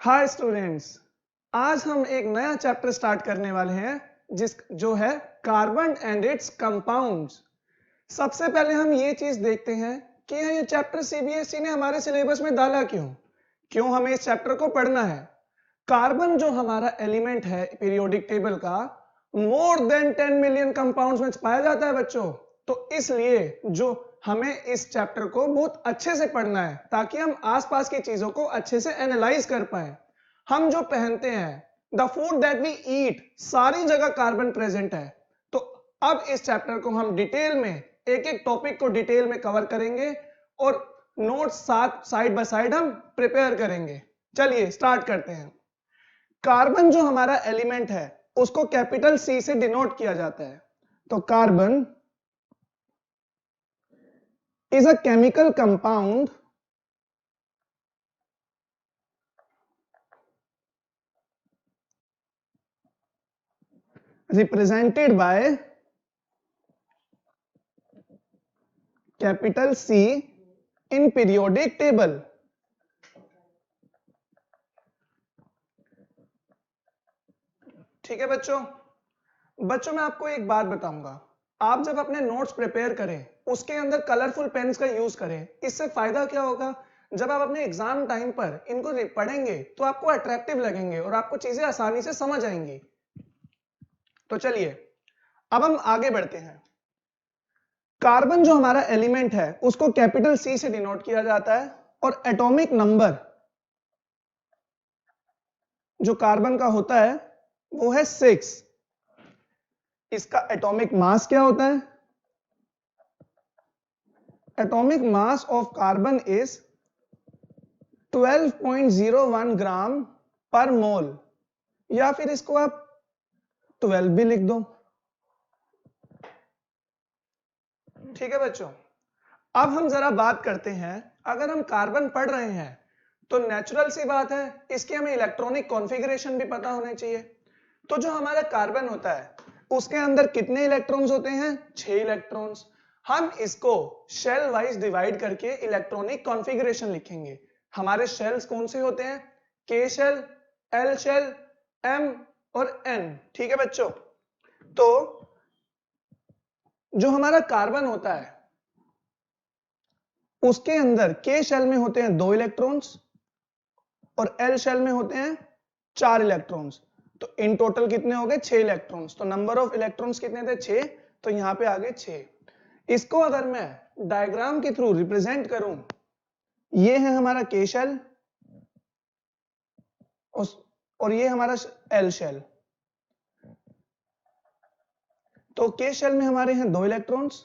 Hi students, आज हम एक नया चैप्टर स्टार्ट करने वाले हैं जो है कार्बन एंड इट्स कंपाउंड्स। सबसे पहले हम ये चीज देखते हैं कि ये चैप्टर सीबीएसई ने हमारे सिलेबस में डाला क्यों हमें इस चैप्टर को पढ़ना है। कार्बन जो हमारा एलिमेंट है पीरियोडिक टेबल का, मोर देन 10 मिलियन कंपाउंड्स में पाया जाता है बच्चों। तो इसलिए जो हमें इस चैप्टर को बहुत अच्छे से पढ़ना है ताकि हम आसपास की चीजों को अच्छे से एनालाइज कर पाए। हम जो पहनते हैं, the food that we eat, सारी जगह कार्बन प्रेजेंट है। तो अब इस चैप्टर को हम डिटेल में एक एक टॉपिक को डिटेल में कवर करेंगे और नोट्स साथ साइड बाय साइड हम प्रिपेयर करेंगे। चलिए स्टार्ट करते हैं। कार्बन जो हमारा एलिमेंट है उसको कैपिटल सी से डिनोट किया जाता है। तो carbon is a chemical compound represented by capital C in periodic table. ठीक है बच्चों, मैं आपको एक बात बताऊंगा। आप जब अपने नोट्स प्रिपेयर करें उसके अंदर कलरफुल पेन्स का यूज करें। इससे फायदा क्या होगा, जब आप अपने एग्जाम टाइम पर इनको पढ़ेंगे तो आपको अट्रैक्टिव लगेंगे और आपको चीजें आसानी से समझ आएंगी। तो चलिए अब हम आगे बढ़ते हैं। कार्बन जो हमारा एलिमेंट है उसको कैपिटल सी से डिनोट किया जाता है और एटॉमिक नंबर जो कार्बन का होता है वो है 6। इसका एटॉमिक मास क्या होता है? Atomic mass of carbon is 12.01 ग्राम पर मोल, या फिर इसको आप 12 भी लिख दो। ठीक है बच्चों, अब हम जरा बात करते हैं। अगर हम कार्बन पढ़ रहे हैं तो नेचुरल सी बात है इसके हमें इलेक्ट्रॉनिक कॉन्फ़िगरेशन भी पता होने चाहिए। तो जो हमारा कार्बन होता है उसके अंदर कितने इलेक्ट्रॉन्स होते हैं? 6 इलेक्ट्रॉन्स। हम इसको शेल वाइज डिवाइड करके इलेक्ट्रॉनिक कॉन्फ़िगरेशन लिखेंगे। हमारे शेल्स कौन से होते हैं? के शेल, एल शेल, एम और एन। ठीक है बच्चों, तो जो हमारा कार्बन होता है उसके अंदर के शेल में होते हैं 2 इलेक्ट्रॉन्स और एल शेल में होते हैं 4 इलेक्ट्रॉन्स। तो इन टोटल कितने हो गए? 6 इलेक्ट्रॉन्स। तो नंबर ऑफ इलेक्ट्रॉन्स कितने थे? 6। तो यहां पे आ गए 6। इसको अगर मैं डायग्राम के थ्रू रिप्रेजेंट करूं, ये है हमारा के शेल और ये हमारा एल शेल। तो के शेल में हमारे हैं 2 इलेक्ट्रॉन्स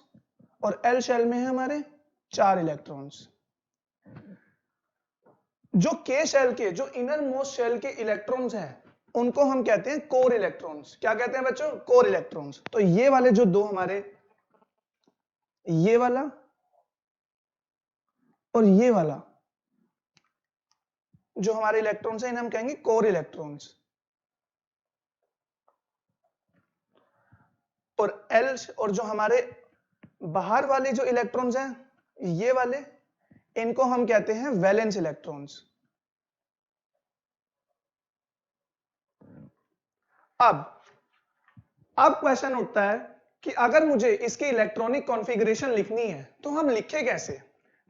और एल शेल में है हमारे 4 इलेक्ट्रॉन्स। जो के शेल के, जो इनर मोस्ट शेल के इलेक्ट्रॉन्स हैं उनको हम कहते हैं कोर इलेक्ट्रॉन्स। क्या कहते हैं बच्चों? Core electrons. तो ये वाले जो दो हमारे, ये वाला और ये वाला जो हमारे इलेक्ट्रॉन्स हैं इन्हें हम कहेंगे कोर इलेक्ट्रॉन्स। और एल और जो हमारे बाहर वाले जो इलेक्ट्रॉन्स हैं ये वाले, इनको हम कहते हैं वैलेंस इलेक्ट्रॉन्स। अब क्वेश्चन उठता है कि अगर मुझे इसकी इलेक्ट्रॉनिक कॉन्फ़िगरेशन लिखनी है तो हम लिखे कैसे?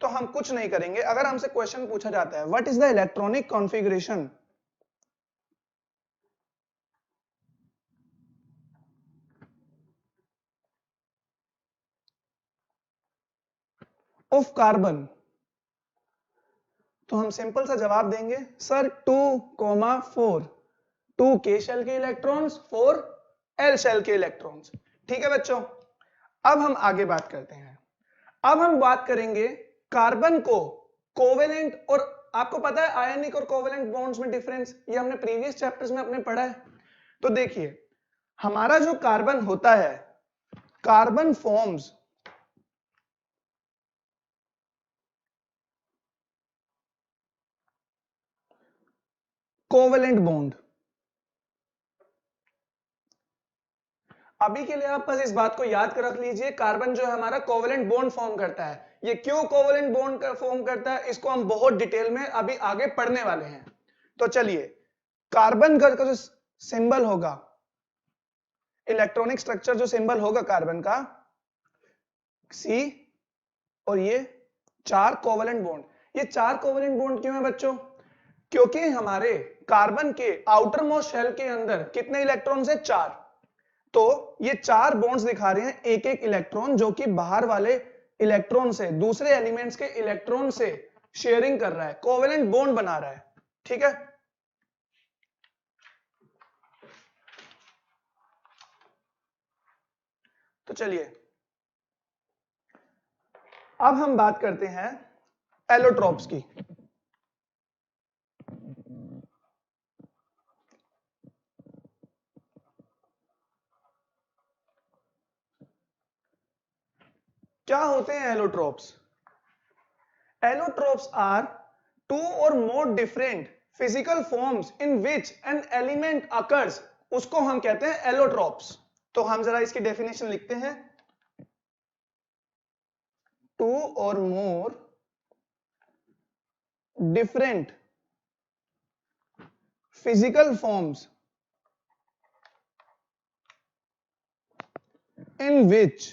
तो हम कुछ नहीं करेंगे। अगर हमसे क्वेश्चन पूछा जाता है what is the electronic configuration of carbon, तो हम सिंपल सा जवाब देंगे सर 2,4। 2 के शेल के इलेक्ट्रॉन्स, 4 एल शेल के इलेक्ट्रॉन्स। ठीक है बच्चों, अब हम आगे बात करते हैं। अब हम बात करेंगे कार्बन को कोवेलेंट, और आपको पता है आयनिक और कोवेलेंट बॉन्ड्स में डिफरेंस, ये हमने प्रीवियस चैप्टर्स में अपने पढ़ा है। तो देखिए हमारा जो कार्बन होता है, कार्बन फॉर्म्स कोवेलेंट बॉन्ड। अभी के लिए आप बस इस बात को याद कर रख लीजिए, कार्बन जो है हमारा कोवेलेंट बॉन्ड फॉर्म करता है। ये क्यों कोवेलेंट बॉन्ड फॉर्म करता है इसको हम बहुत डिटेल में अभी आगे पढ़ने वाले हैं। तो चलिए कार्बन का जो सिंबल होगा, इलेक्ट्रॉनिक स्ट्रक्चर जो सिंबल होगा कार्बन का C, और ये 4 कोवेलेंट बॉन्ड। ये 4 कोवेलेंट बॉन्ड क्यों है बच्चों? क्योंकि हमारे कार्बन के आउटर मोस्ट शेल के अंदर कितने इलेक्ट्रॉन्स है? 4। तो ये 4 बॉन्ड्स दिखा रहे हैं एक एक इलेक्ट्रॉन, जो कि बाहर वाले इलेक्ट्रॉन से, दूसरे एलिमेंट्स के इलेक्ट्रॉन से शेयरिंग कर रहा है, कोवेलेंट बॉन्ड बना रहा है। ठीक है, तो चलिए अब हम बात करते हैं एलोट्रोप्स की। क्या होते हैं allotropes? Allotropes are 2 or more different physical forms in which an element occurs, उसको हम कहते हैं allotropes। तो हम जरा इसकी डेफिनेशन लिखते हैं, 2 or more different physical forms in which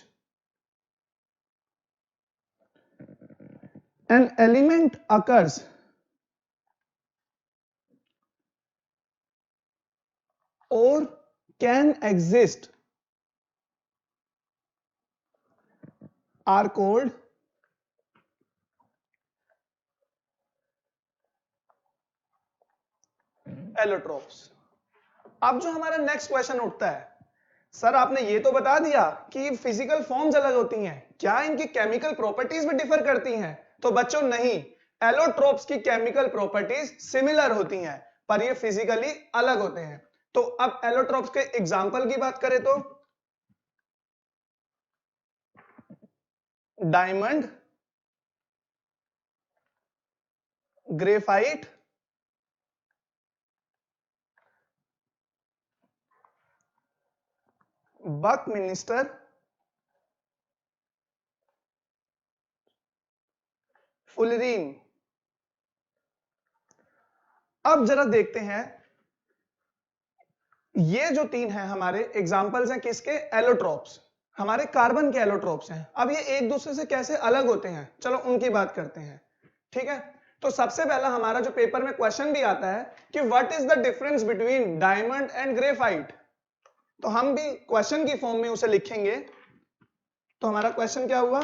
an element occurs or can exist are called allotropes. अब जो हमारा नेक्स्ट क्वेश्चन उठता है, सर आपने ये तो बता दिया कि फिजिकल फॉर्म्स अलग होती हैं, क्या इनकी केमिकल प्रॉपर्टीज भी डिफर करती हैं? तो बच्चों नहीं, एलोट्रोप्स की केमिकल प्रॉपर्टीज सिमिलर होती हैं, पर ये फिजिकली अलग होते हैं। तो अब एलोट्रोप्स के एग्जांपल की बात करें तो डायमंड, ग्रेफाइट, बकमिनिस्टर, फुलरीन। अब जरा देखते हैं, ये जो 3 हैं हमारे एग्जांपल्स हैं किसके? एलोट्रोप्स, हमारे कार्बन के एलोट्रोप्स हैं। अब ये एक दूसरे से कैसे अलग होते हैं, चलो उनकी बात करते हैं। ठीक है, तो सबसे पहला हमारा जो पेपर में क्वेश्चन भी आता है कि what is the difference between diamond and graphite, तो हम भी क्वेश्चन की फॉर्म में उसे लिखेंगे। तो हमारा क्वेश्चन क्या हुआ?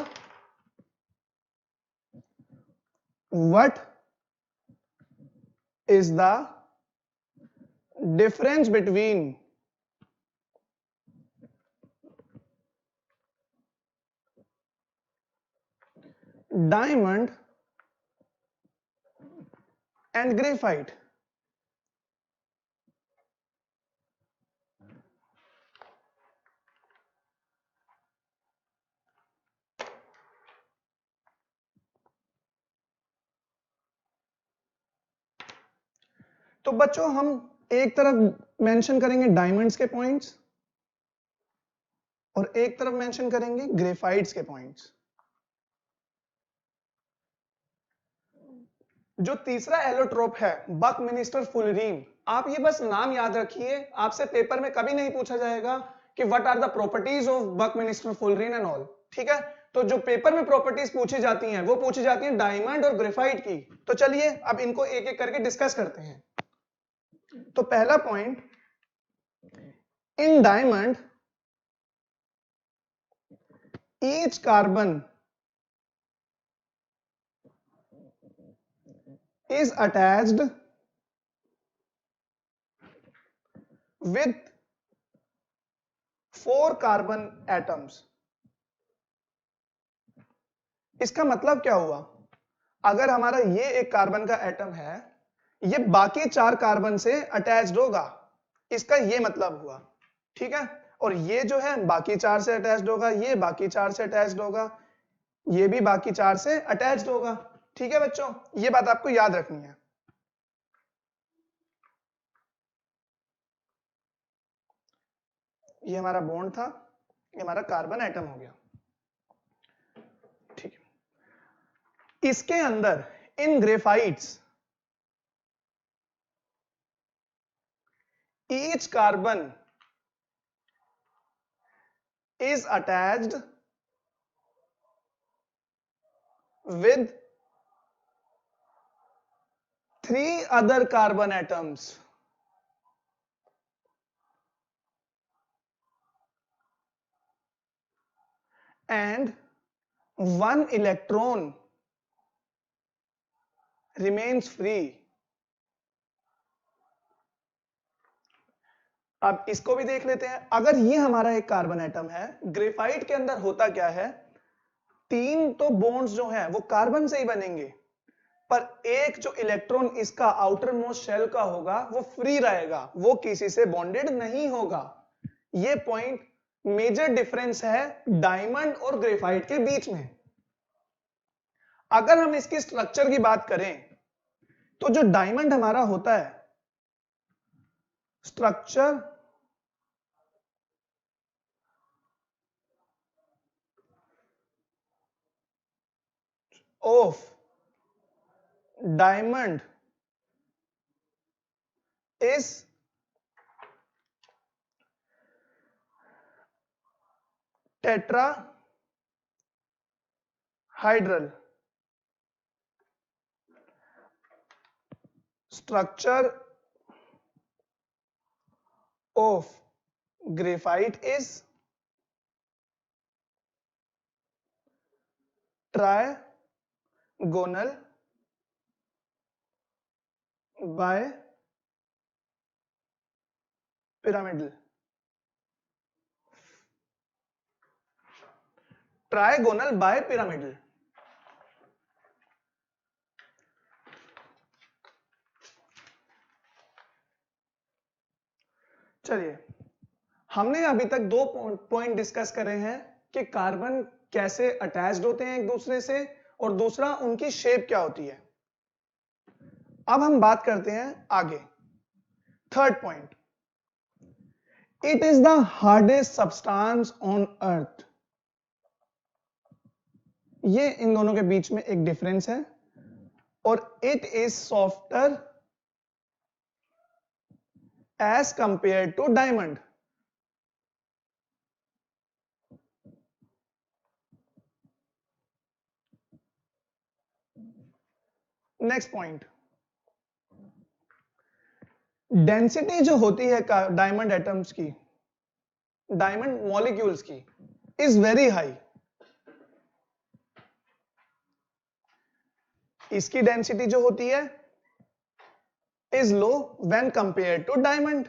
What is the difference between diamond and graphite? तो बच्चों हम एक तरफ मेंशन करेंगे डायमंड्स के पॉइंट्स और एक तरफ मेंशन करेंगे ग्रेफाइट्स के पॉइंट्स। जो तीसरा एलोट्रोप है बकमिनिस्टर फुलरीन, आप ये बस नाम याद रखिए, आपसे पेपर में कभी नहीं पूछा जाएगा कि what are the properties of buckminsterfullerene and all. ठीक है, तो जो पेपर में प्रॉपर्टीज पूछी जाती हैं वो पूछी जाती हैं डायमंड और ग्रेफाइट की। तो चलिए अब इनको एक एक करके डिस्कस करते हैं। तो पहला point, in diamond each carbon is attached with 4 carbon atoms। इसका मतलब क्या हुआ? अगर हमारा ये एक कार्बन का एटम है, ये बाकी 4 कार्बन से अटैच्ड होगा, इसका ये मतलब हुआ। ठीक है, और ये जो है बाकी 4 से अटैच्ड होगा, ये बाकी 4 से अटैच्ड होगा, ये भी बाकी 4 से अटैच्ड होगा। ठीक है बच्चों, ये बात आपको याद रखनी है। ये हमारा बॉन्ड था, ये हमारा कार्बन एटम हो गया। ठीक है, इसके अंदर इन ग्रेफाइट्स each carbon is attached with 3 other carbon atoms. And 1 electron remains free. अब इसको भी देख लेते हैं। अगर ये हमारा एक कार्बन एटम है, ग्रेफाइट के अंदर होता क्या है, 3 तो बॉन्ड्स जो है वो कार्बन से ही बनेंगे, पर एक जो इलेक्ट्रॉन इसका आउटर मोस्ट शेल का होगा वो फ्री रहेगा, वो किसी से बॉन्डेड नहीं होगा। ये पॉइंट मेजर डिफरेंस है डायमंड और ग्रेफाइट के बीच में। अगर हम इसकी स्ट्रक्चर की बात करें तो जो डायमंड हमारा होता है, structure of diamond is tetrahedral. Structure of graphite is trigonal bipyramidal. Trigonal bipyramidal. चलिए, हमने अभी तक 2 पॉइंट डिस्कस करे हैं कि कार्बन कैसे अटैच्ड होते हैं एक दूसरे से, और दूसरा उनकी शेप क्या होती है। अब हम बात करते हैं आगे, third point, it is the hardest substance on earth. ये इन दोनों के बीच में एक डिफरेंस है, और it is softer as compare to diamond. Next point, density जो होती है डायमंड एटम्स की, डायमंड मॉलिक्यूल्स की, इज वेरी हाई। इसकी डेंसिटी जो होती है is low when compare to diamond.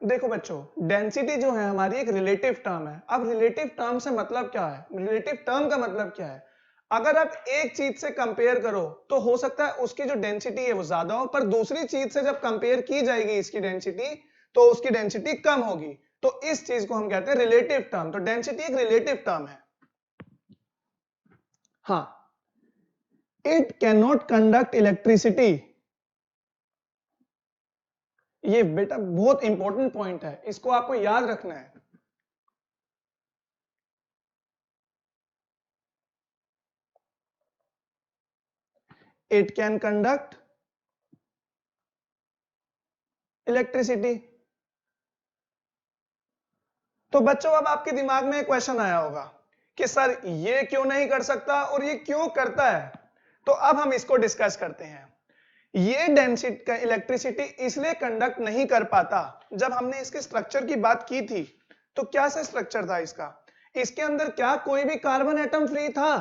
देखो बच्चों, डेंसिटी जो है हमारी एक रिलेटिव टर्म है। अब रिलेटिव टर्म से मतलब क्या है, रिलेटिव टर्म का मतलब क्या है, अगर आप एक चीज से कंपेयर करो तो हो सकता है उसकी जो डेंसिटी है वो ज्यादा हो, पर दूसरी चीज से जब कंपेयर की जाएगी इसकी डेंसिटी तो उसकी डेंसिटी कम होगी। तो इस चीज को हम कहते हैं रिलेटिव टर्म। तो डेंसिटी एक रिलेटिव टर्म है। हाँ, it can not conduct electricity. ये बेटा बहुत इंपॉर्टेंट पॉइंट है, इसको आपको याद रखना है। It can conduct electricity. तो बच्चों, अब आपके दिमाग में एक क्वेश्चन आया होगा कि सर ये क्यों नहीं कर सकता और ये क्यों करता है। तो अब हम इसको डिस्कस करते हैं। ये डेंसिटी का इलेक्ट्रिसिटी इसलिए कंडक्ट नहीं कर पाता, जब हमने इसके स्ट्रक्चर की बात की थी तो क्या सा स्ट्रक्चर था इसका, इसके अंदर क्या कोई भी कार्बन एटम फ्री था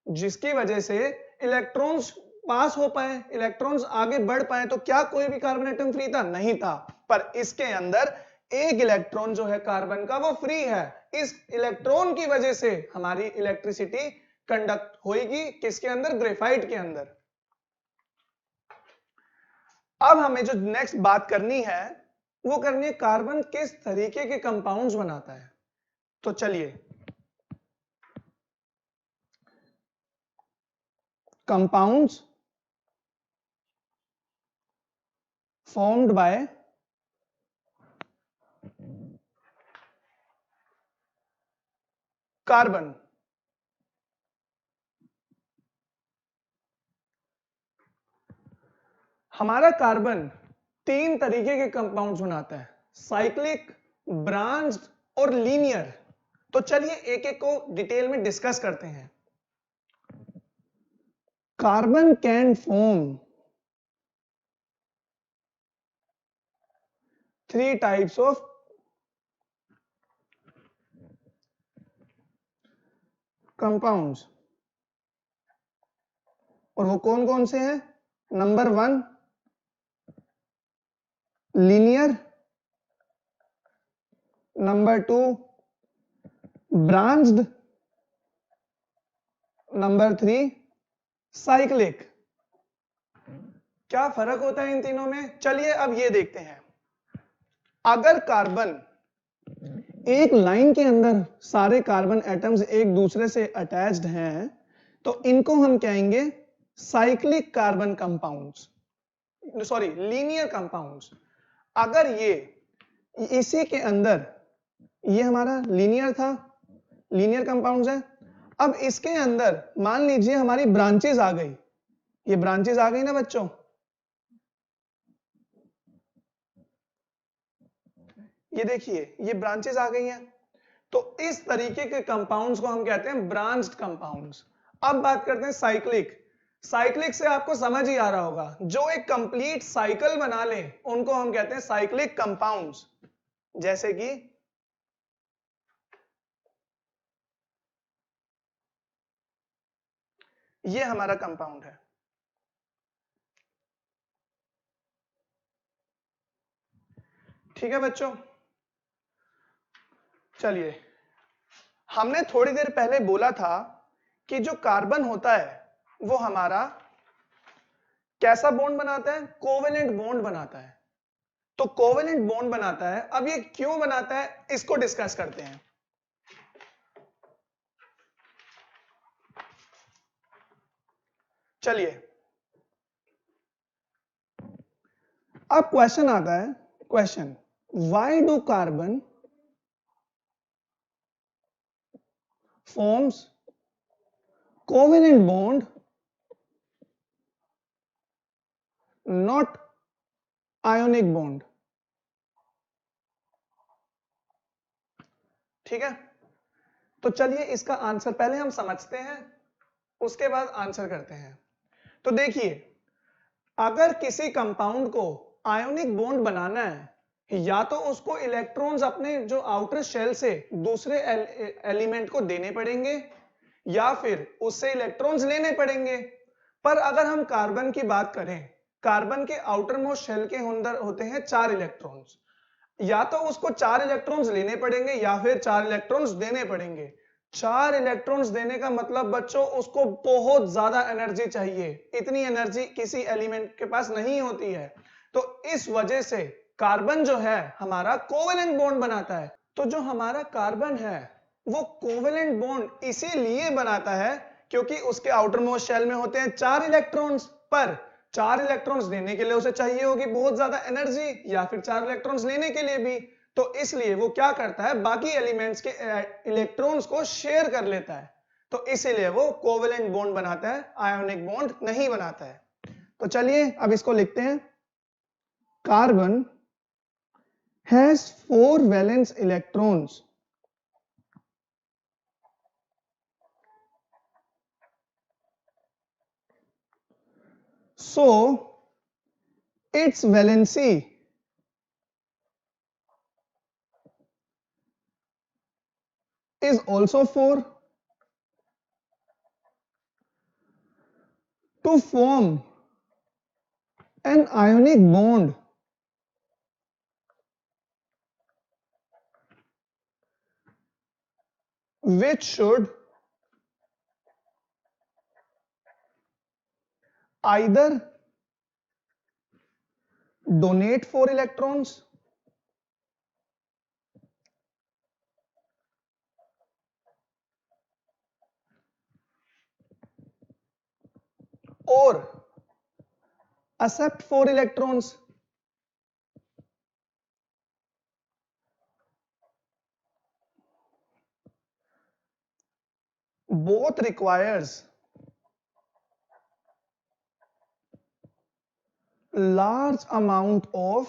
जिसकी वजह से इलेक्ट्रॉन्स पास हो पाए, इलेक्ट्रॉन्स आगे बढ़ पाए। तो क्या कोई भी कार्बन एटम फ्री था? नहीं था। पर इसके अंदर एक इलेक्ट्रॉन जो है कार्बन का वो फ्री है। इस इलेक्ट्रॉन की वजह से हमारी इलेक्ट्रिसिटी कंडक्ट होगी किसके अंदर? ग्रेफाइट के अंदर। अब हमें जो नेक्स्ट बात करनी है वो करनी है कार्बन किस तरीके के कंपाउंड्स बनाता है। तो चलिए, कंपाउंड्स formed by कार्बन। हमारा कार्बन तीन तरीके के कंपाउंड्स बनाता है, साइक्लिक, ब्रांच्ड और लीनियर। तो चलिए एक एक को डिटेल में डिस्कस करते हैं। Carbon can form 3 types of compounds, और वो कौन कौन से हैं? Number 1 linear, number 2 branched, number 3 cyclic. क्या फर्क होता है इन तीनों में? चलिए अब ये देखते हैं। अगर कार्बन एक लाइन के अंदर सारे कार्बन एटम्स एक दूसरे से अटैच्ड हैं तो इनको हम कहेंगे cyclic carbon compounds, sorry linear compounds. अगर ये इसी के अंदर, ये हमारा लीनियर था, लीनियर कंपाउंड्स है। अब इसके अंदर मान लीजिए हमारी ब्रांचेस आ गई, ये ब्रांचेस आ गई ना बच्चों, ये देखिए ये ब्रांचेस आ गई हैं। तो इस तरीके के कंपाउंड्स को हम कहते हैं ब्रांच्ड कंपाउंड्स। अब बात करते हैं साइक्लिक। साइक्लिक से आपको समझ ही आ रहा होगा, जो एक कंप्लीट साइकिल बना ले उनको हम कहते हैं साइक्लिक कंपाउंड्स। जैसे कि ये हमारा कंपाउंड है, ठीक है बच्चों। चलिए, हमने थोड़ी देर पहले बोला था कि जो कार्बन होता है वो हमारा कैसा बॉन्ड बनाता है? कोवेलेंट बॉन्ड बनाता है। तो कोवेलेंट बॉन्ड बनाता है, अब ये क्यों बनाता है इसको डिस्कस करते हैं। चलिए, अब क्वेश्चन आता है, question, why do carbon forms covalent bond not ionic bond? ठीक है, तो चलिए इसका आंसर पहले हम समझते हैं, उसके बाद आंसर करते हैं। तो देखिए, अगर किसी कंपाउंड को आयोनिक बॉन्ड बनाना है, या तो उसको इलेक्ट्रॉन्स अपने जो आउटर शेल से दूसरे एलिमेंट को देने पड़ेंगे या फिर उससे इलेक्ट्रॉन्स लेने पड़ेंगे। पर अगर हम कार्बन की बात करें, कार्बन के आउटर मोस्ट शेल के अंदर होते हैं 4 इलेक्ट्रॉन्स, या तो उसको 4 इलेक्ट्रॉन्स लेने पड़ेंगे या फिर 4 इलेक्ट्रॉन्स देने पड़ेंगे। 4 इलेक्ट्रॉन्स देने का मतलब बच्चों उसको बहुत ज्यादा एनर्जी चाहिए, इतनी एनर्जी किसी एलिमेंट के पास नहीं होती है। तो इस वजह से कार्बन जो है हमारा कोवेलेंट बॉन्ड बनाता है। तो जो हमारा कार्बन है वो कोवेलेंट बॉन्ड इसीलिए बनाता है क्योंकि उसके आउटर मोस्ट शेल में होते हैं 4 इलेक्ट्रॉन्स, पर 4 इलेक्ट्रॉन्स देने के लिए उसे चाहिए होगी बहुत ज्यादा एनर्जी, या फिर 4 इलेक्ट्रॉन्स लेने के लिए भी। तो इसलिए वो क्या करता है, बाकी एलिमेंट्स के इलेक्ट्रॉन्स को शेयर कर लेता है। तो इसीलिए वो कोवेलेंट बॉन्ड बनाता है, आयोनिक बॉन्ड नहीं बनाता है। तो चलिए अब इसको लिखते हैं। Carbon has 4 valence electrons, so its valency is also 4. To form an ionic bond which should either donate 4 electrons or accept 4 electrons. Both requires large amount of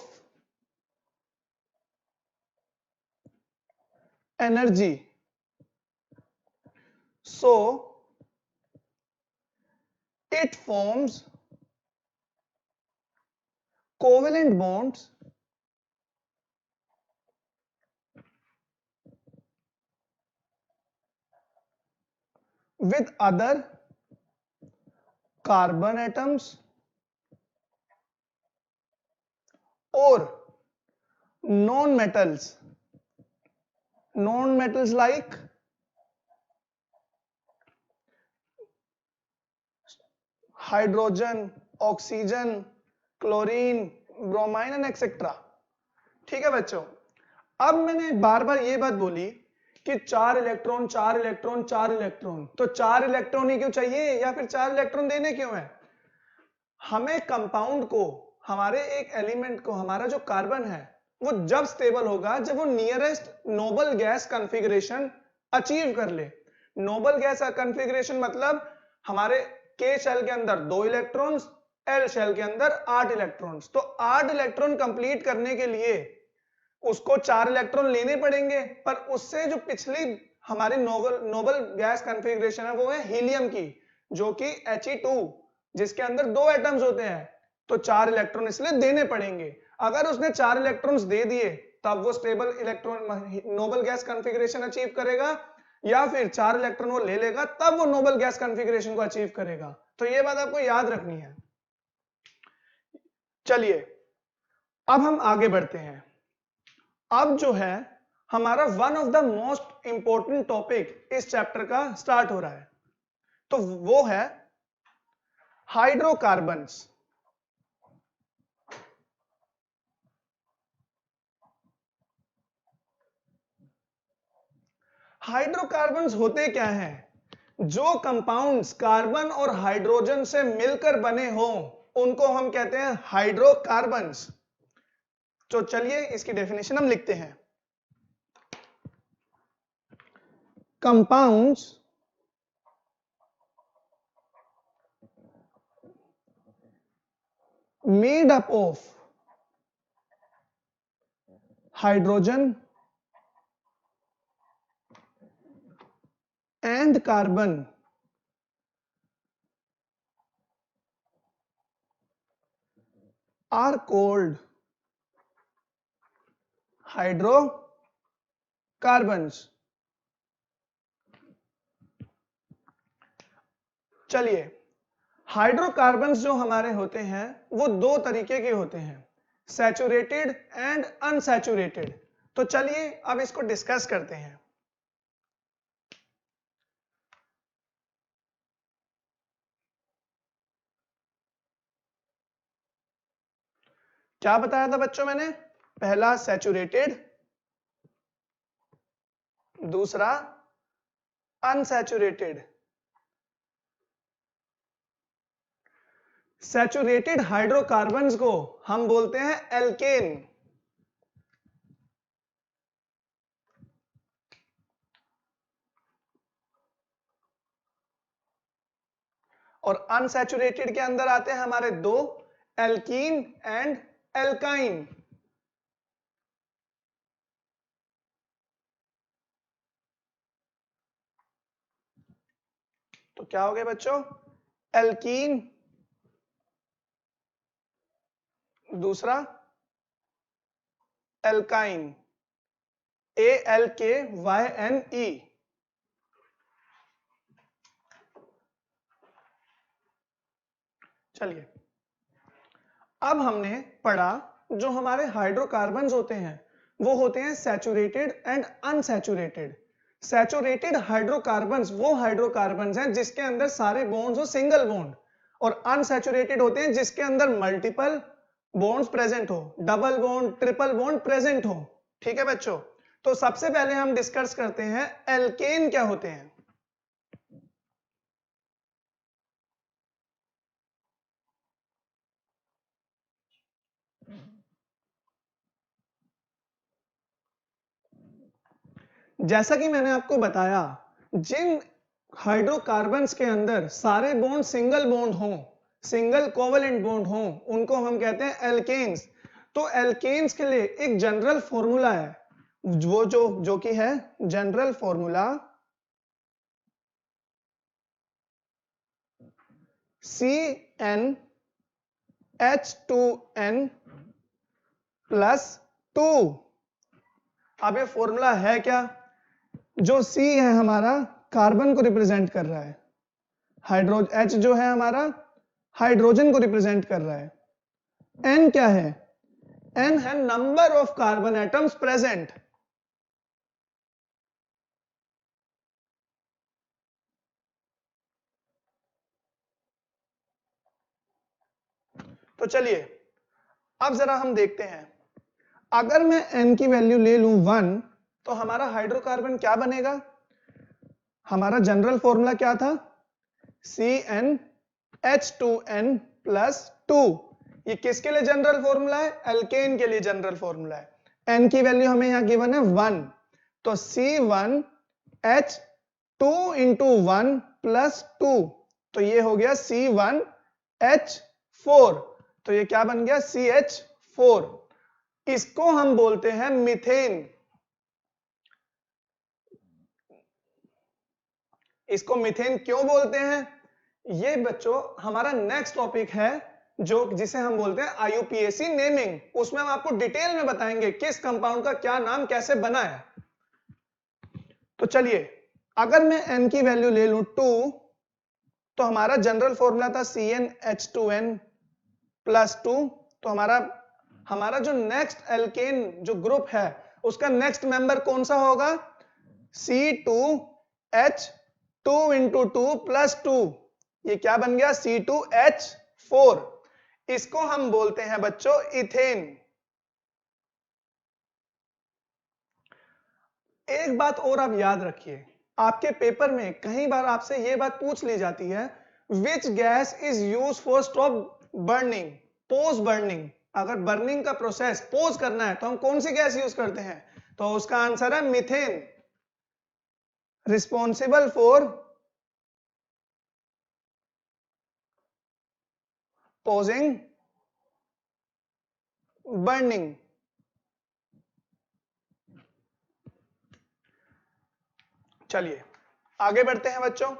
energy, so it forms covalent bonds with other carbon atoms or non-metals like hydrogen, oxygen, chlorine, bromine and etcetera. ठीक है बच्चों, अब मैंने बार बार ये बात बोली कि 4 electron 4 electron 4 electron, तो 4 इलेक्ट्रॉन ही क्यों चाहिए या फिर 4 इलेक्ट्रॉन देने क्यों है? हमें कंपाउंड को, हमारे एक एलिमेंट को, हमारा जो कार्बन है वो जब स्टेबल होगा जब वो nearest noble gas configuration achieve कर ले। नोबल गैस कॉन्फ़िगरेशन मतलब हमारे के शेल के अंदर 2 इलेक्ट्रॉन्स, एल शेल के अंदर 8 इलेक्ट्रॉन्स, तो 8 इलेक्ट्रॉन कंप्लीट करने के लिए उसको 4 इलेक्ट्रॉन लेने पड़ेंगे, पर उससे जो पिछली हमारी नोबल गैस कॉन्फ़िगरेशन है वो है हीलियम की, जो कि He2 जिसके अंदर 2 एटम्स होते हैं, तो 4 इलेक्ट्रॉन इसलिए देने पड़ेंगे। अगर उसने 4 इलेक्ट्रॉन्स दे दिए तब वो stable electron noble gas configuration achieve करेगा, या फिर 4 इलेक्ट्रॉन वो ले लेगा तब वो नोबल गैस कॉन्फ़िगरेशन को अचीव करेगा। तो ये बात आपको याद रखनी है। चलिए अब हम आगे बढ़ते हैं। अब जो है हमारा one of the most important topic इस चैप्टर का स्टार्ट हो रहा है, तो वो है हाइड्रोकार्बन्स। हाइड्रोकार्बन्स होते क्या हैं? जो कंपाउंड्स कार्बन और हाइड्रोजन से मिलकर बने हों उनको हम कहते हैं हाइड्रोकार्बन्स। तो चलिए इसकी डेफिनेशन हम लिखते हैं। Compounds made up of hydrogen and carbon are called hydrocarbons। चलिए हाइड्रोकार्बन्स जो हमारे होते हैं वो 2 तरीके के होते हैं, सैचुरेटेड एंड अनसैचुरेटेड। तो चलिए अब इसको डिस्कस करते हैं। क्या बताया था बच्चों मैंने? पहला सैचुरेटेड, दूसरा अनसैचुरेटेड। सैचुरेटेड हाइड्रोकार्बन्स को हम बोलते हैं एल्केन, और अनसैचुरेटेड के अंदर आते हैं हमारे 2, एल्कीन एंड एल्काइन। तो क्या हो गया बच्चों? एल्कीन, दूसरा एल्काइन, ALKYNE। चलिए अब हमने पढ़ा जो हमारे हाइड्रोकार्बन्स होते हैं वो होते हैं saturated and unsaturated. Saturated hydrocarbons वो हाइड्रोकार्बन्स हैं जिसके अंदर सारे बॉन्ड्स हो सिंगल बॉन्ड, और अनसैचुरेटेड होते हैं जिसके अंदर मल्टीपल बॉन्ड्स प्रेजेंट हो, double bond, triple bond present हो। ठीक है बच्चों, तो सबसे पहले हम डिस्कस करते हैं एल्केन क्या होते हैं। जैसा कि मैंने आपको बताया, जिन हाइड्रोकार्बन्स के अंदर सारे बॉन्ड सिंगल बॉन्ड हों सिंगल कोवेलेंट बॉन्ड हो उनको हम कहते हैं एल्केन्स। तो एल्केन्स के लिए एक जनरल फॉर्मूला है, वो जो कि है जनरल फॉर्मूला CnH2n प्लस 2। अब ये फॉर्मूला है क्या? जो C है हमारा कार्बन को रिप्रेजेंट कर रहा है, H जो है हमारा हाइड्रोजन को रिप्रेजेंट कर रहा है, N क्या है? N है number of carbon atoms present. तो चलिए अब जरा हम देखते हैं, अगर मैं N की वैल्यू ले लूं 1 तो हमारा हाइड्रोकार्बन क्या बनेगा? हमारा जनरल फॉर्मूला क्या था? CnH2n plus 2। ये किसके लिए जनरल फॉर्मूला है? एल्केन के लिए जनरल फॉर्मूला है। N की वैल्यू हमें यहां गिवन है 1, तो C1H2 इंटू 1 प्लस 2, तो ये हो गया C1H4। तो ये क्या बन गया? CH4। इसको हम बोलते हैं मीथेन। इसको मीथेन क्यों बोलते हैं? ये बच्चों हमारा नेक्स्ट टॉपिक है जिसे हम बोलते हैं IUPAC नेमिंग। उसमें हम आपको डिटेल में बताएंगे किस कंपाउंड का क्या नाम कैसे बना है। तो चलिए, अगर मैं N की वैल्यू ले लूं 2 तो हमारा जनरल फॉर्मूला था CnH2n प्लस 2। तो हमारा जो नेक्स्ट एल्केन जो ग्रुप है उसका नेक्स्ट मेंबर कौन सा होगा? C2H2 इंटू 2 प्लस 2, ये क्या बन गया? C2H4। इसको हम बोलते हैं बच्चों इथेन। एक बात और आप याद रखिए, आपके पेपर में कई बार आपसे यह बात पूछ ली जाती है, which gas is use for stop burning, pose burning. अगर बर्निंग का प्रोसेस पोज करना है तो हम कौन सी गैस यूज करते हैं? तो उसका आंसर है methane, responsible for posing burning. चलिए आगे बढ़ते हैं बच्चों।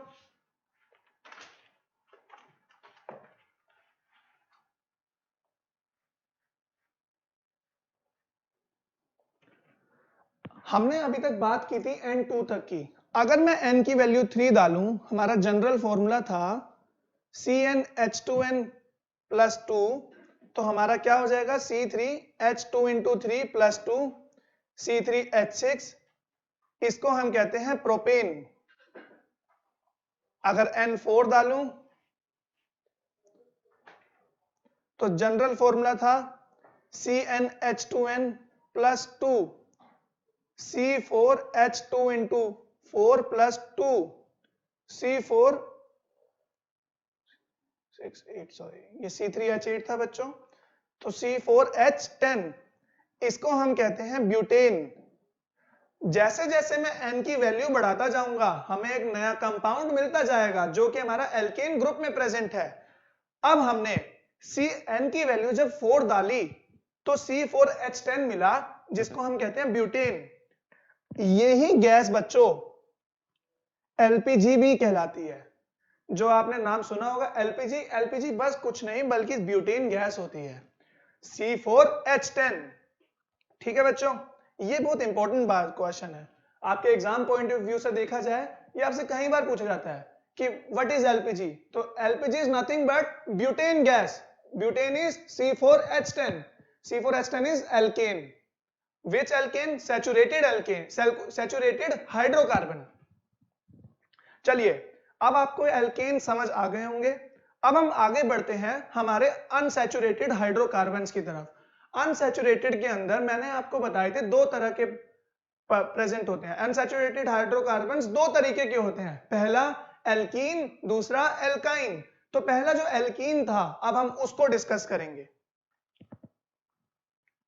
हमने अभी तक बात की थी N2 तक की। अगर मैं N की वैल्यू 3 डालूं, हमारा जनरल फॉर्मूला था CnH2n प्लस 2, तो हमारा क्या हो जाएगा? C3H2 into 3 plus 2 C3H6। इसको हम कहते हैं प्रोपेन। अगर N4 डालूं तो जनरल फॉर्मूला था CnH2n plus 2 C4H2 into 4 plus 2 C4 sorry ये C3H8 था बच्चों, तो C4H10। इसको हम कहते हैं ब्यूटेन। जैसे जैसे मैं N की वैल्यू बढ़ाता जाऊंगा हमें एक नया कंपाउंड मिलता जाएगा जो कि हमारा एल्केन ग्रुप में प्रेजेंट है। अब हमने N की वैल्यू जब 4 डाली तो C4H10 मिला जिसको हम कहते हैं ब्यूटेन। यही गैस बच्चों LPG भी कहलाती है। जो आपने नाम सुना होगा LPG बस कुछ नहीं बल्कि ब्यूटेन गैस होती है, C4H10। ठीक है बच्चों, ये बहुत इंपॉर्टेंट बात क्वेश्चन है। आपके एग्जाम पॉइंट ऑफ व्यू से देखा जाए ये आपसे कई बार पूछा जाता है कि व्हाट इज LPG। तो LPG is nothing but butane gas. Butane is C4H10। C4H10 is alkane. Which alkane? Saturated alkane, saturated hydrocarbon। चलिए अब आपको एल्केन समझ आ गए होंगे। अब हम आगे बढ़ते हैं हमारे अनसैचुरेटेड हाइड्रोकार्बन्स की तरफ। अनसैचुरेटेड के अंदर मैंने आपको बताए थे दो तरह के प्रेजेंट होते हैं। अनसैचुरेटेड हाइड्रोकार्बन्स दो तरीके के होते हैं, पहला एल्कीन, दूसरा एल्काइन। तो पहला जो एल्कीन था अब हम उसको डिस्कस करेंगे।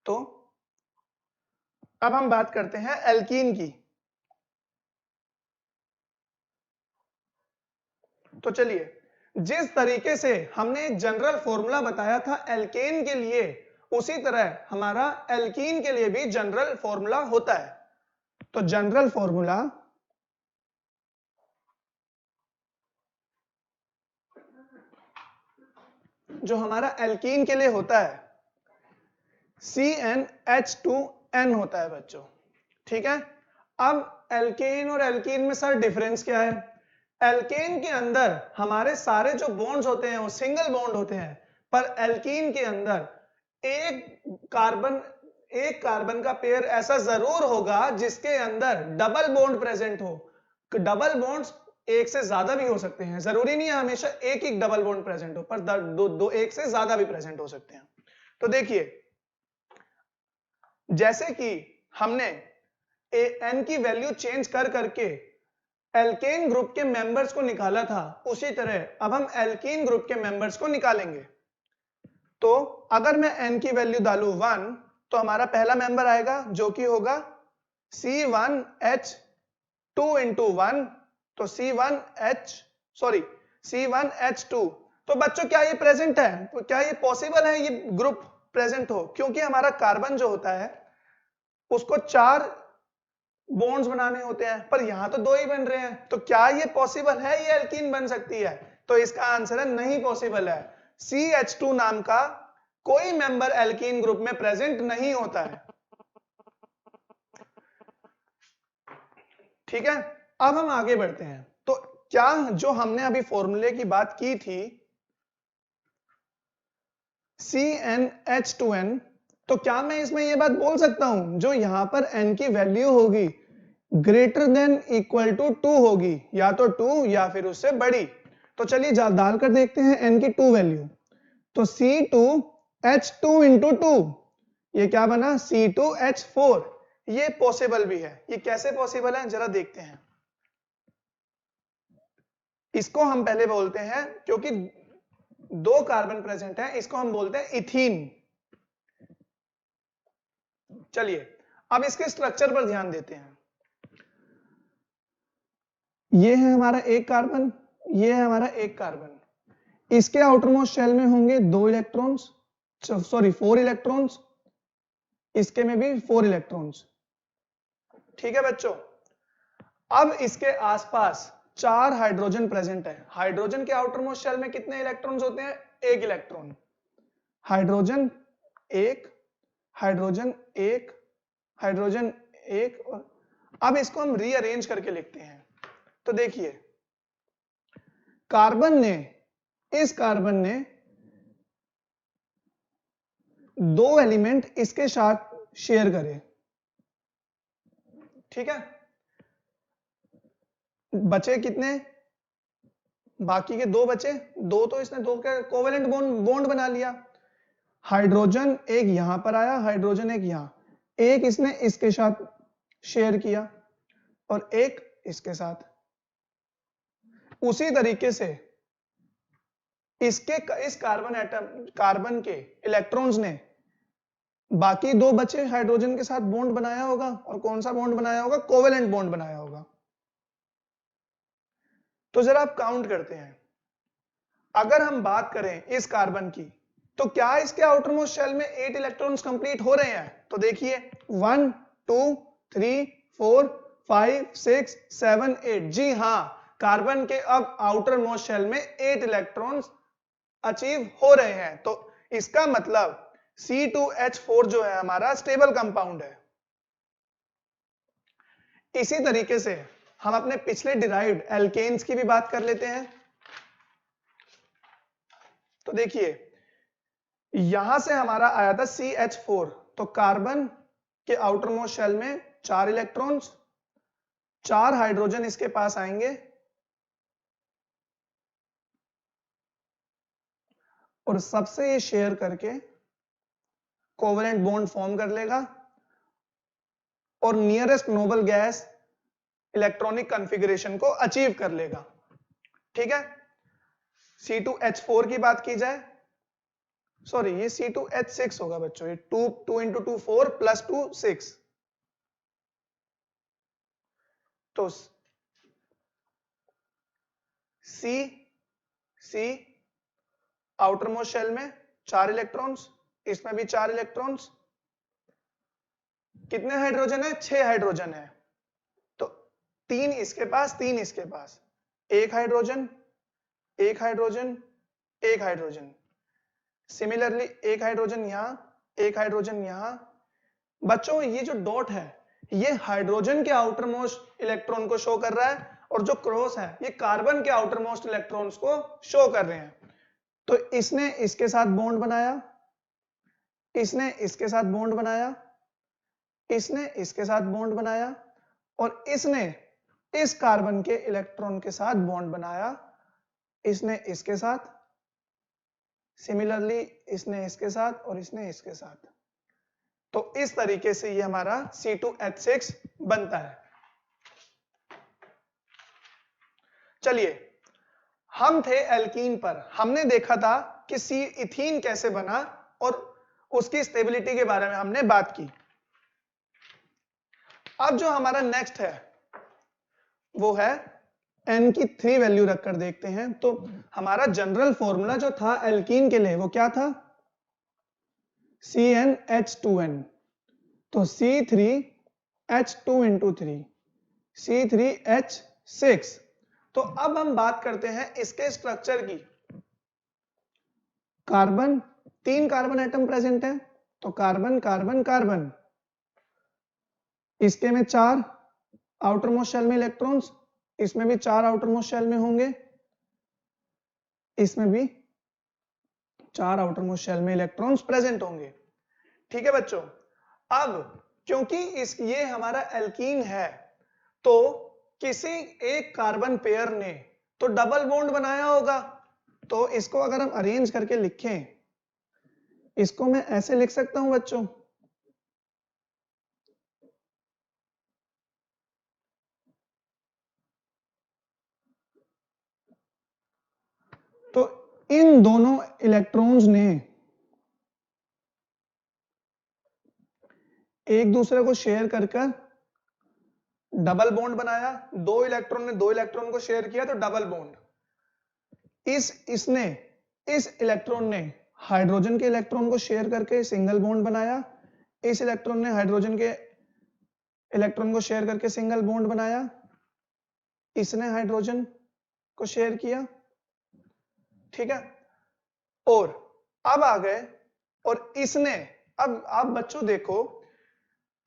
तो अब हम बात करते हैं एल्कीन की। तो चलिए जिस तरीके से हमने एक जनरल फॉर्मूला बताया था एल्केन के लिए, उसी तरह हमारा एल्कीन के लिए भी जनरल फॉर्मूला होता है। तो जनरल फॉर्मूला जो हमारा एल्कीन के लिए होता है CnH2n होता है बच्चों, ठीक है। अब एल्केन और एल्कीन में सर डिफरेंस क्या है? एल्केन के अंदर हमारे सारे जो बॉन्ड्स होते हैं वो सिंगल बॉन्ड होते हैं, पर एल्कीन के अंदर एक कार्बन का पेयर ऐसा जरूर होगा जिसके अंदर डबल बॉन्ड प्रेजेंट हो। डबल बॉन्ड्स एक से ज्यादा भी हो सकते हैं, जरूरी नहीं है हमेशा एक ही डबल बॉन्ड प्रेजेंट हो, पर दो एक से ज्यादा भी प्रेजेंट हो सकते हैं। तो देखिए, जैसे कि हमने एन की वैल्यू चेंज कर करके एल्केन ग्रुप के मेंबर्स को निकाला था, उसी तरह अब हम एल्कीन ग्रुप के मेंबर्स को निकालेंगे। तो अगर मैं एन की वैल्यू डालूं 1, तो हमारा पहला मेंबर आएगा जो कि होगा C1H2 इंटू 1, तो C1H2। तो बच्चों क्या ये प्रेजेंट है? तो क्या ये पॉसिबल है ये ग्रुप प्रेजेंट हो? क्योंकि हमारा कार्बन जो होता है उसको 4 बॉन्ड्स बनाने होते हैं, पर यहां तो 2 ही बन रहे हैं। तो क्या ये पॉसिबल है ये एल्कीन बन सकती है? तो इसका आंसर है नहीं पॉसिबल है। CH2 नाम का कोई मेंबर एल्कीन ग्रुप में प्रेजेंट नहीं होता है, ठीक है। अब हम आगे बढ़ते हैं। तो क्या जो हमने अभी फॉर्मूले की बात की थी CnH2n, तो क्या मैं इसमें यह बात बोल सकता हूं जो यहां पर n की वैल्यू होगी ग्रेटर देन इक्वल टू 2 होगी, या तो 2 या फिर उससे बड़ी? तो चलिए डालकर देखते हैं n की 2 वैल्यू। तो C2H2 इंटू 2, ये क्या बना? C2H4। ये पॉसिबल भी है। ये कैसे पॉसिबल है जरा देखते हैं। इसको हम पहले बोलते हैं, क्योंकि 2 कार्बन प्रेजेंट है, इसको हम बोलते हैं इथीन। चलिए अब इसके स्ट्रक्चर पर ध्यान देते हैं। ये है हमारा एक कार्बन, ये है हमारा एक कार्बन। इसके आउटरमोस्ट शेल में होंगे 2 इलेक्ट्रॉन्स, सॉरी 4 इलेक्ट्रॉन्स, इसके में भी 4 इलेक्ट्रॉन्स, ठीक है बच्चों। अब इसके आसपास 4 हाइड्रोजन प्रेजेंट है। हाइड्रोजन के आउटरमोस्ट शेल में कितने इलेक्ट्रॉन्स होते हैं? 1 इलेक्ट्रॉन। Hydrogen 1, hydrogen 1, hydrogen 1। और अब इसको हम रीअरेंज करके लिखते हैं। तो देखिए, इस कार्बन ने 2 एलिमेंट इसके साथ शेयर करे, ठीक है। बचे कितने? बाकी के 2 बचे। 2 तो इसने 2 का कोवेलेंट बॉन्ड बना लिया। हाइड्रोजन एक यहां पर आया, हाइड्रोजन एक यहां, एक इसने इसके साथ शेयर किया और एक इसके साथ। उसी तरीके से इस कार्बन के इलेक्ट्रॉन्स ने बाकी 2 बचे हाइड्रोजन के साथ बॉन्ड बनाया होगा। और कौन सा बॉन्ड बनाया होगा? कोवेलेंट बॉन्ड बनाया होगा। तो जरा आप काउंट करते हैं। अगर हम बात करें इस कार्बन की, तो क्या इसके आउटरमोस्ट शेल में 8 इलेक्ट्रॉन्स कंप्लीट हो रहे हैं? तो देखिए 1 2 3 4 5 6 7 8। जी हां, कार्बन के अब आउटर मोस्ट शेल में 8 इलेक्ट्रॉन्स अचीव हो रहे हैं। तो इसका मतलब C2H4 जो है हमारा स्टेबल कंपाउंड है। इसी तरीके से हम अपने पिछले डिराइव्ड एल्केन्स की भी बात कर लेते हैं। तो देखिए, यहां से हमारा आया था CH4, तो कार्बन के आउटर मोस्ट शेल में 4 इलेक्ट्रॉन्स, 4 हाइड्रोजन इसके पास आएंगे और सबसे ये शेयर करके कोवेलेंट बॉन्ड फॉर्म कर लेगा और nearest noble gas electronic configuration को अचीव कर लेगा, ठीक है। C2H4 की बात की जाए, सॉरी ये C2H6 होगा बच्चों, ये 2 इंटू 2 4 प्लस 2 6। तो C आउटर मोस्ट शेल में 4 इलेक्ट्रॉन्स, इसमें भी 4 इलेक्ट्रॉन्स। कितने हाइड्रोजन है? 6 हाइड्रोजन है। तो 3 इसके पास, 3 इसके पास, एक हाइड्रोजन, एक हाइड्रोजन, एक हाइड्रोजन। सिमिलरली एक हाइड्रोजन यहां, एक हाइड्रोजन यहां। बच्चों ये जो डॉट है ये हाइड्रोजन के आउटर मोस्ट इलेक्ट्रॉन को शो कर रहा है, और जो क्रॉस है ये कार्बन के आउटर मोस्ट इलेक्ट्रॉन्स को शो कर रहे हैं। तो इसने इसके साथ बॉन्ड बनाया, इसने इसके साथ बॉन्ड बनाया, इसने इसके साथ बॉन्ड बनाया, और इसने इस कार्बन के इलेक्ट्रॉन के साथ बॉन्ड बनाया, इसने इसके साथ, सिमिलरली इसने इसके साथ, और इसने इसके साथ। तो इस तरीके से ये हमारा C2H6 बनता है। चलिए, हम थे एल्कीन पर, हमने देखा था कि सी इथीन कैसे बना और उसकी स्टेबिलिटी के बारे में हमने बात की। अब जो हमारा नेक्स्ट है वो है N की 3 वैल्यू रखकर देखते हैं। तो हमारा जनरल फॉर्मूला जो था एल्कीन के लिए वो क्या था? CnH2n। तो C3H2 into 3, C3H6। तो अब हम बात करते हैं इसके स्ट्रक्चर की। कार्बन, 3 कार्बन एटम प्रेजेंट है, तो कार्बन कार्बन कार्बन, इसके में 4 आउटर मोस्ट शेल में इलेक्ट्रॉन्स, इसमें भी 4 आउटर मोस्ट शेल में होंगे, इसमें भी 4 आउटर मोस्ट शेल में इलेक्ट्रॉन्स प्रेजेंट होंगे। ठीक है बच्चों, अब क्योंकि ये हमारा एल्कीन है, तो किसी एक कार्बन पेयर ने तो डबल बॉन्ड बनाया होगा। तो इसको अगर हम अरेंज करके लिखें, इसको मैं ऐसे लिख सकता हूं बच्चों, तो इन दोनों इलेक्ट्रॉन्स ने एक दूसरे को शेयर कर डबल बॉन्ड बनाया। 2 इलेक्ट्रॉन ने 2 इलेक्ट्रॉन को शेयर किया तो डबल बॉन्ड। इस इलेक्ट्रॉन ने हाइड्रोजन के इलेक्ट्रॉन को शेयर करके सिंगल बॉन्ड बनाया, इस इलेक्ट्रॉन ने हाइड्रोजन के इलेक्ट्रॉन को शेयर करके सिंगल बॉन्ड बनाया, इसने हाइड्रोजन को शेयर किया। ठीक है, और अब आ गए और इसने, अब आप बच्चों देखो,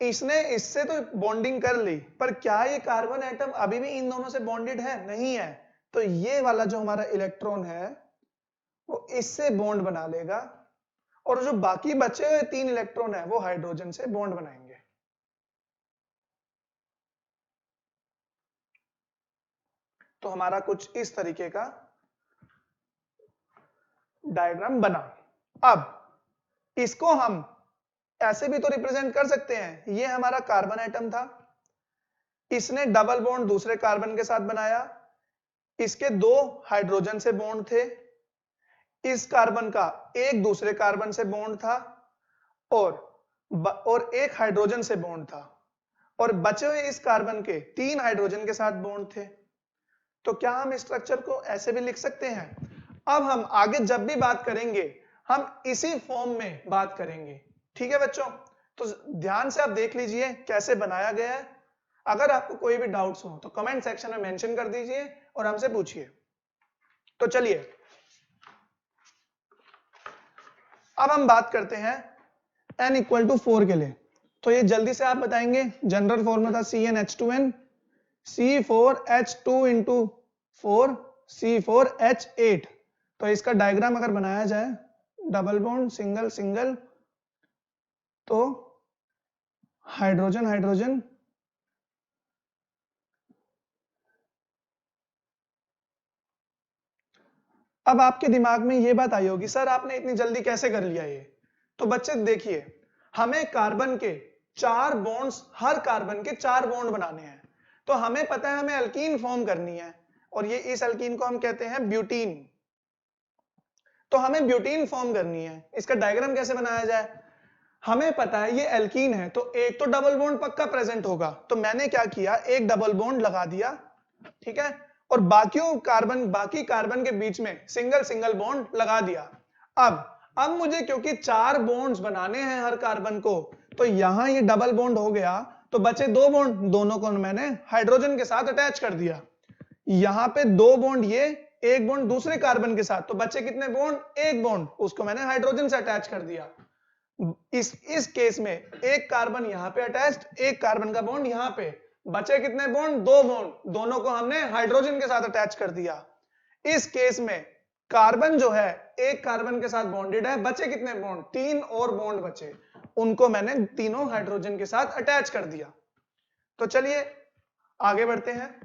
इसने इससे तो बॉन्डिंग कर ली, पर क्या ये कार्बन एटम अभी भी इन दोनों से बॉन्डेड है? नहीं है। तो ये वाला जो हमारा इलेक्ट्रॉन है वो इससे बॉन्ड बना लेगा, और जो बाकी बचे हुए 3 इलेक्ट्रॉन है वो हाइड्रोजन से बॉन्ड बनाएंगे। तो हमारा कुछ इस तरीके का डायग्राम बना। अब इसको हम ऐसे भी तो रिप्रेजेंट कर सकते हैं, ये हमारा कार्बन एटम था, इसने डबल बॉन्ड दूसरे कार्बन के साथ बनाया, इसके 2 हाइड्रोजन से बॉन्ड थे, इस कार्बन का एक दूसरे कार्बन से बॉन्ड था, और एक हाइड्रोजन से बॉन्ड था, और बचे हुए इस कार्बन के 3 हाइड्रोजन के साथ बॉन्ड थे। तो क्या हम स्ट्रक्चर को ऐसे भी लिख सकते हैं? अब हम आगे जब भी बात करेंगे हम इसी फॉर्म में बात करेंगे। ठीक है बच्चों, तो ध्यान से आप देख लीजिए कैसे बनाया गया है। अगर आपको कोई भी डाउट्स हो तो कमेंट सेक्शन में मेंशन कर दीजिए और हमसे पूछिए। तो चलिए अब हम बात करते हैं n = 4 के लिए। तो ये जल्दी से आप बताएंगे। जनरल फॉर्मूला था CnH2n, C4H2 into 4, C4H8। तो इसका डायग्राम अगर बनाया जाए, डबल बॉन्ड सिंगल सिंगल, तो हाइड्रोजन हाइड्रोजन, अब आपके दिमाग में ये बात आई होगी, सर आपने इतनी जल्दी कैसे कर लिया ये? तो बच्चे देखिए, हमें कार्बन के 4 बॉन्ड्स, हर कार्बन के 4 बॉन्ड बनाने हैं। तो हमें पता है हमें अल्कीन फॉर्म करनी है, और ये इस अल्कीन को हम कहते हैं ब्यूटीन। तो हमें ब्यूटीन फॉर्म करनी है। इसका डायग्राम कैसे बनाया जाए? हमें पता है ये एल्कीन है, तो एक तो डबल बॉन्ड पक्का प्रेजेंट होगा। तो मैंने क्या किया, एक डबल बॉन्ड लगा दिया, ठीक है, और बाकी कार्बन के बीच में सिंगल सिंगल बॉन्ड लगा दिया। अब मुझे क्योंकि 4 बॉन्ड्स बनाने हैं हर कार्बन को, तो यहां ये डबल बॉन्ड हो गया, तो बचे 2 बॉन्ड, दोनों को मैंने हाइड्रोजन के साथ अटैच कर दिया। यहां पे 2 बॉन्ड ये, 1 बॉन्ड दूसरे कार्बन के साथ, तो बचे कितने बॉन्ड? 1 बॉन्ड, उसको मैंने हाइड्रोजन से अटैच कर दिया। इस केस में एक कार्बन यहां पे अटैच्ड, एक कार्बन का बॉन्ड यहां पे, बचे कितने बॉन्ड? 2 बॉन्ड, दोनों को हमने हाइड्रोजन के साथ अटैच कर दिया। इस केस में कार्बन जो है एक कार्बन के साथ बॉन्डेड है, बचे कितने बॉन्ड? 3 और बॉन्ड बचे, उनको मैंने तीनों हाइड्रोजन के साथ अटैच कर दिया। तो चलिए आगे बढ़ते हैं।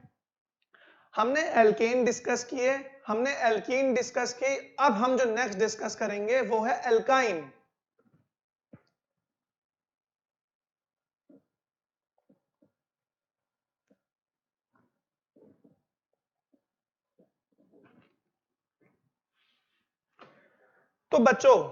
हमने एल्केन डिस्कस किए, हमने एल्कीन डिस्कस की, अब हम जो नेक्स्ट डिस्कस करेंगे वो है एल्काइन। तो बच्चों,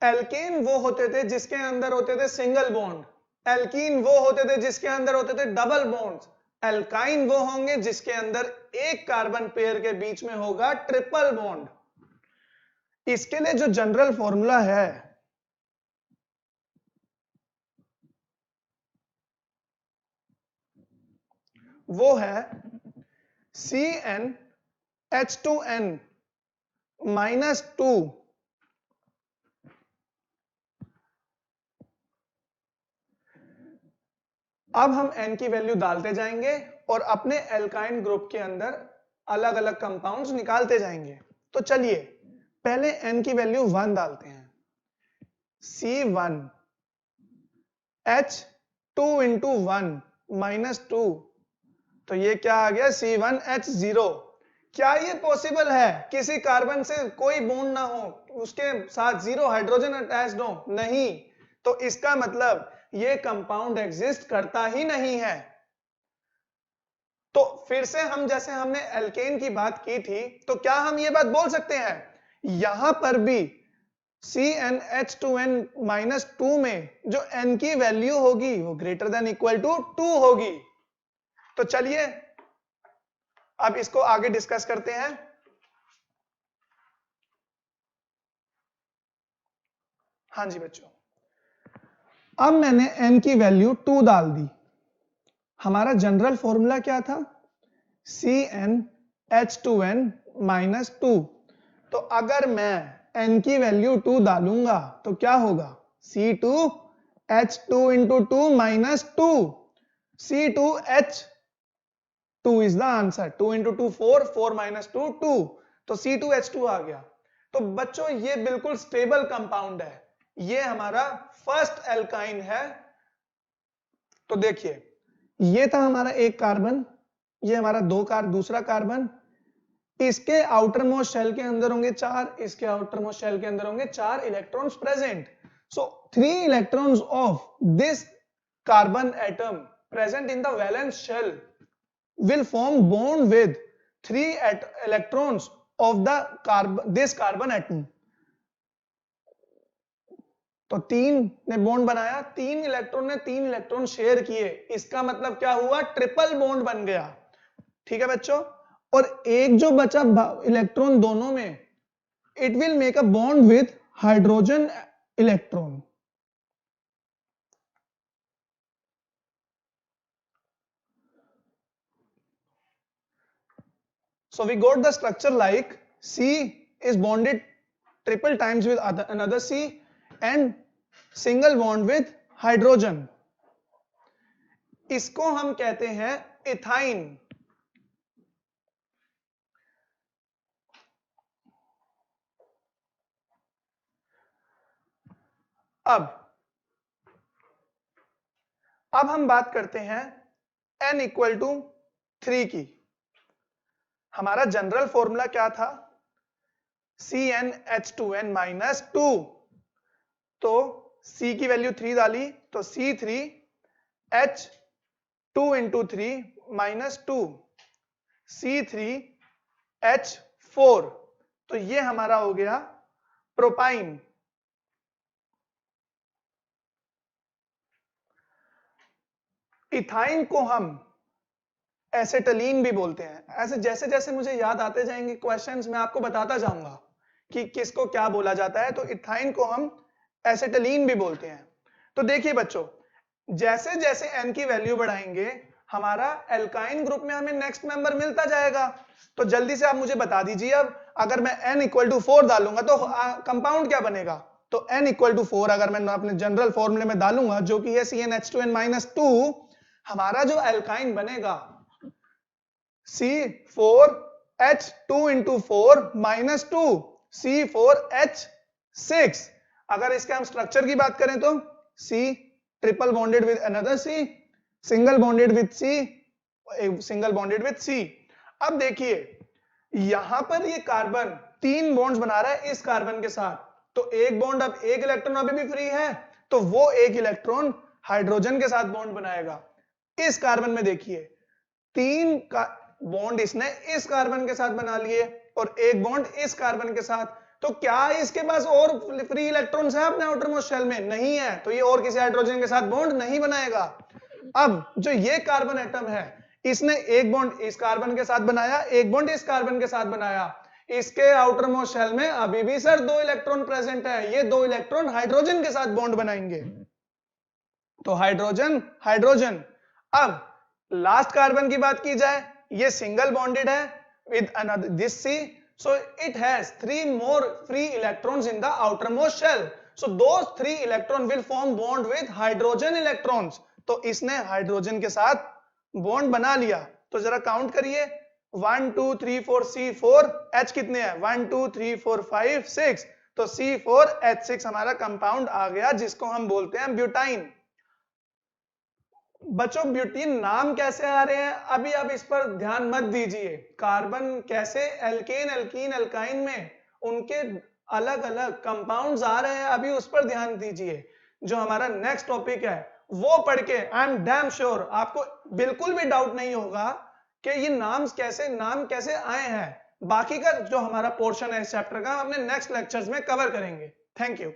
एल्केन वो होते थे जिसके अंदर होते थे सिंगल बॉन्ड, एल्कीन वो होते थे जिसके अंदर होते थे डबल बॉन्ड्स, एल्काइन वो होंगे जिसके अंदर एक कार्बन पेयर के बीच में होगा ट्रिपल बॉन्ड। इसके लिए जो जनरल फॉर्मूला है वो है CnH2n -2। अब हम n की वैल्यू डालते जाएंगे और अपने एल्काइन ग्रुप के अंदर अलग अलग कंपाउंड्स निकालते जाएंगे। तो चलिए पहले n की वैल्यू 1 डालते हैं। C1 H2 इंटू 1 -2, तो ये क्या आ गया? C1H0। क्या ये पॉसिबल है किसी कार्बन से कोई बॉन्ड ना हो, उसके साथ 0 हाइड्रोजन अटैच्ड हो? नहीं। तो इसका मतलब ये कंपाउंड एग्जिस्ट करता ही नहीं है। तो फिर से हम, जैसे हमने एल्केन की बात की थी, तो क्या हम ये बात बोल सकते हैं यहां पर भी CnH2n -2 में जो n की वैल्यू होगी वो ग्रेटर देन इक्वल टू 2 होगी? तो चलिए अब इसको आगे डिस्कस करते हैं। हाँ जी बच्चों, अब मैंने n की वैल्यू 2 डाल दी। हमारा जनरल फॉर्मूला क्या था? CnH2n -2। तो अगर मैं n की वैल्यू 2 डालूंगा तो क्या होगा? C2H2 into 2 -2। C2H2 is the answer. 2 into 2 4, 4 -2 2, तो C2H2 आ गया। तो बच्चों ये बिल्कुल स्टेबल कंपाउंड है, ये हमारा फर्स्ट एल्काइन है। तो देखिए ये था हमारा एक कार्बन, ये हमारा दूसरा कार्बन, इसके आउटर मोस्ट शेल के अंदर होंगे 4, इसके आउटर मोस्ट शेल के अंदर होंगे 4 electrons present. So 3 electrons of this carbon atom present in the valence shell will form bond with 3 electrons of this carbon atom। तो 3 ने बॉन्ड बनाया, 3 इलेक्ट्रॉन ने 3 इलेक्ट्रॉन शेयर किए, इसका मतलब क्या हुआ? ट्रिपल बॉन्ड बन गया। ठीक है बच्चों, और एक जो बचा इलेक्ट्रॉन दोनों में, it will make a bond with hydrogen electron. So we got the structure like C is bonded triple times with another C and single bond with hydrogen। इसको हम कहते हैं इथाइन। अब हम बात करते हैं n इक्वल टू 3 की। हमारा जनरल फॉर्मूला क्या था? CnH2n -2। तो C की वैल्यू 3 डाली तो C3H2 इंटू 3 -2, C3H4, तो ये हमारा हो गया प्रोपाइन। इथाइन को हम एसिटिलीन भी बोलते हैं। ऐसे जैसे जैसे मुझे याद आते जाएंगे क्वेश्चंस, मैं आपको बताता जाऊंगा कि किसको क्या बोला जाता है। तो इथाइन को हम एसिटिलीन भी बोलते हैं। तो देखिए बच्चों, जैसे जैसे n की वैल्यू बढ़ाएंगे हमारा एल्काइन ग्रुप में हमें नेक्स्ट मेंबर मिलता जाएगा। तो जल्दी से आप मुझे बता दीजिए, अब अगर मैं n इक्वल टू 4 डालूंगा तो कंपाउंड क्या बनेगा? तो n इक्वल टू 4 अगर मैं अपने जनरल फॉर्मूले में डालूंगा जो कि है CnH2n-2, हमारा जो एल्काइन बनेगा C4H2 into 4 minus 2 C4H6। अगर इसके हम स्ट्रक्चर की बात करें तो C triple bonded with another C, single bonded with C, single bonded with C। अब देखिए यहां पर ये कार्बन 3 बॉन्ड्स बना रहा है इस कार्बन के साथ, तो एक बॉन्ड, अब एक इलेक्ट्रॉन अभी भी फ्री है, तो वो एक इलेक्ट्रॉन हाइड्रोजन के साथ बॉन्ड बनाएगा। इस कार्बन में देखिए 3 बॉन्ड इसने इस कार्बन के साथ बना लिए और एक बॉन्ड इस कार्बन के साथ। तो क्या इसके पास और फ्री इलेक्ट्रॉन्स है अपने आउटर मोस्ट शेल में? नहीं है, तो ये और किसी हाइड्रोजन के साथ बॉन्ड नहीं बनाएगा। अब जो ये कार्बन एटम है इसने एक बॉन्ड इस कार्बन के साथ बनाया, एक बॉन्ड इस कार्बन के साथ बनाया, इसके आउटर मोस्ट शेल में अभी भी सर 2 इलेक्ट्रॉन प्रेजेंट है, ये 2 इलेक्ट्रॉन हाइड्रोजन के साथ बॉन्ड बनाएंगे। तो हाइड्रोजन हाइड्रोजन। अब लास्ट कार्बन की बात की जाए, ये सिंगल बॉन्डेड है with another this C, so it has 3 more free electrons in the outermost shell, so those 3 electron will form bond with hydrogen electrons। तो इसने हाइड्रोजन के साथ बॉन्ड बना लिया। तो जरा काउंट करिए 1 2 3 4 C4, H कितने हैं? 1 2 3 4 5 6, तो C4H6 हमारा कंपाउंड आ गया जिसको हम बोलते हैं ब्यूटाइन। बच्चों ब्यूटीन नाम कैसे आ रहे हैं अभी आप इस पर ध्यान मत दीजिए। कार्बन कैसे एल्केन एल्कीन एल्काइन में उनके अलग अलग कंपाउंड्स आ रहे हैं, अभी उस पर ध्यान दीजिए। जो हमारा नेक्स्ट टॉपिक है वो पढ़ के आई एम डैम श्योर आपको बिल्कुल भी डाउट नहीं होगा कि ये नाम कैसे आए हैं। बाकी का जो हमारा पोर्शन है इस चैप्टर का हम अपने नेक्स्ट लेक्चर्स में कवर करेंगे। Thank you.